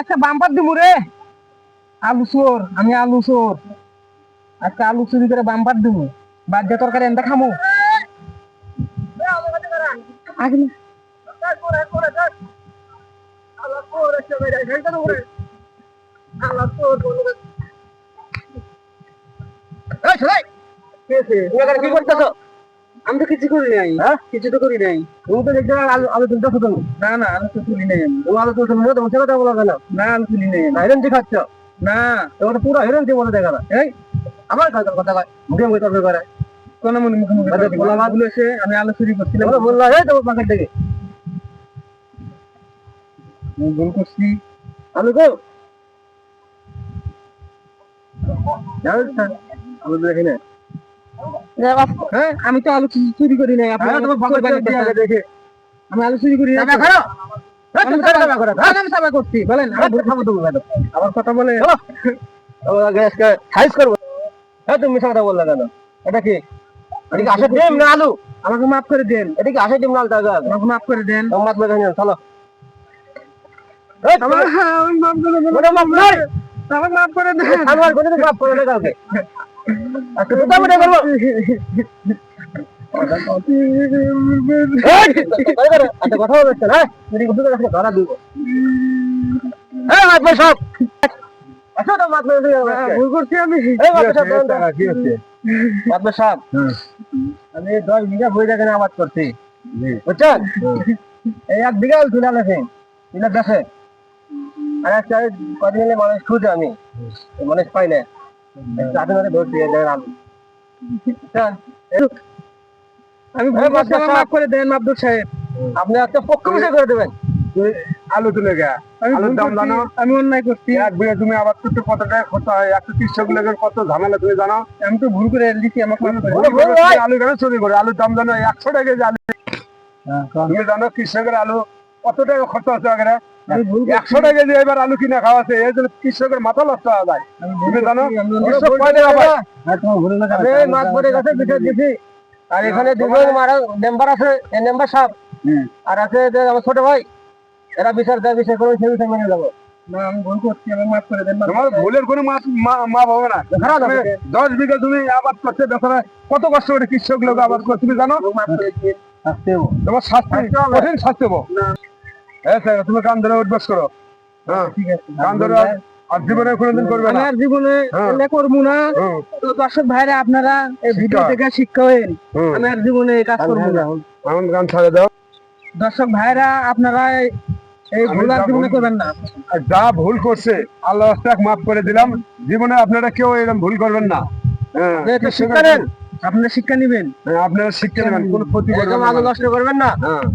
আজকে বাম্পার দিমু রে। আলু চোর, আমি আলু চোর। আজকে আলু চুরি করে বাম্পার দিমু। বাদ দিয়ে তরকারি এনটা খামু। আগে না। কি করতেছ? আমি তো কিছু করি নাই। কিছু তো করি নাই। তুমি তো দেখতে আলু আলু তুলতেছো তুমি। না না আলু তো তুলি নাই আমি। তুমি আলু তুলছো না, তোমার সাথে কথা বলা কেন? না আলু তুলি নাই। হেরেন দি খাচ্ছ? না তোমার পুরো হেরেন দি বলে দেখা না। এই আমার কথা কথা কয় মুখে মুখে তর্ক করে। কোন মনে মুখে মুখে বলা না বলেছে আমি আলু চুরি করছিলাম। বললা এই তোমার পকেট থেকে। আমি ভুল করছি। আলু গো। আলু দেখি না। হ্যাঁ আমি তো আলু চুরি করি নাই। আপনি তোমার পকেট থেকে দেখে আমি আলু চুরি করি না। আমি সাবা করছি বলেন আমি ভুল খাবো তুমি ম্যাডাম আবার কথা বলে সাইজ করবো। হ্যাঁ তুমি মিথ্যা কথা বললে কেন? এটা কি এদিকে আসার ডিম না আলু? আমাকে মাফ করে দেন। এদিকে আসার ডিম না আলু? আমাকে মাফ করে দেন। মাফ করে দেন চলো। মাফ করে দেন। আমার কোনো মাফ করে না কাউকে। আচ্ছা কোথাও মনে করবো আচ্ছা কথা বলছে না ধরা দিব। হ্যাঁ মাতবে সব আচ্ছা তো মাতবে ভুল করছি আমি। মাতবে সব আমি 10 বিঘা বই দেখেন আবাদ করছি বুঝছেন। এই 1 বিঘা তুলে আনেছে তুলে দেখে আর একটা কদিন হলে মানুষ খুঁজে আমি মানুষ পাই না চাষে ধরে ধরছি আলু বুঝছেন। আমি মাফ করে দেন মাবদুল সাহেব। আপনি একটা পক্ষ বিষয় করে দেবেন। আলু তুলে গা আলুর দাম জানো? আমি অন্যায় করছি। 1 বিঘা তুমি আবাদ করতে কত টাকা খরচ হয়? 130 লোকের কত ঝামেলা তুমি জানো? আমি তো ভুল করে দিচ্ছি আমাকে আলু কেন চুরি করে? আলুর দাম জানো 100 টাকা কেজি আলু। তুমি জানো কৃষকের আলু কত টাকা খরচ হচ্ছে আগে? 100 টাকা কেজি এবার আলু কিনা খাওয়া আছে এই জন্য কৃষকের মাথা নষ্ট হয়ে যায়। তুমি জানো কৃষক কয় টাকা পায়? মাছ পড়ে গেছে বিচার দিছি। আর এখানে দুজন মেম্বার আছে এই মেম্বার সাহেব আর আছে আমার ছোট ভাই এরা বিচার দেয় বিচার করে সেই বিচার মেনে যাবো। না আমি ভুল করছি আমাকে মাফ করে দেন। তোমার ভুলের কোনো মাপ হবে না। 10 বিঘা তুমি আবাদ করছে বেচারা কত কষ্ট করে কৃষক লোক আবাদ করে তুমি জানো? তোমার শাস্তি কঠিন শাস্তি হবো। তুমি কান ধরে উঠবাস করো। হ্যাঁ ঠিক আছে কান ধরে আর জীবনে কোনোদিন করবে না। আর জীবনে এলে করবো না। তো দর্শক ভাইরা আপনারা এই ভিডিও থেকে শিক্ষা হয়েন। আমি আর জীবনে কাজ করবো না। এখন গান ছাড়ে দাও। দর্শক ভাইরা আপনারা এই ভুল আর জীবনে করবেন না। যা ভুল করছে আল্লাহ মাফ করে দিলাম। জীবনে আপনারা কেউ এরকম ভুল করবেন না। শিক্ষা নেন আপনারা শিক্ষা নিবেন। আপনারা শিক্ষা নেবেন কোনো ক্ষতি করবেন না। আলো নষ্ট করবেন না। হ্যাঁ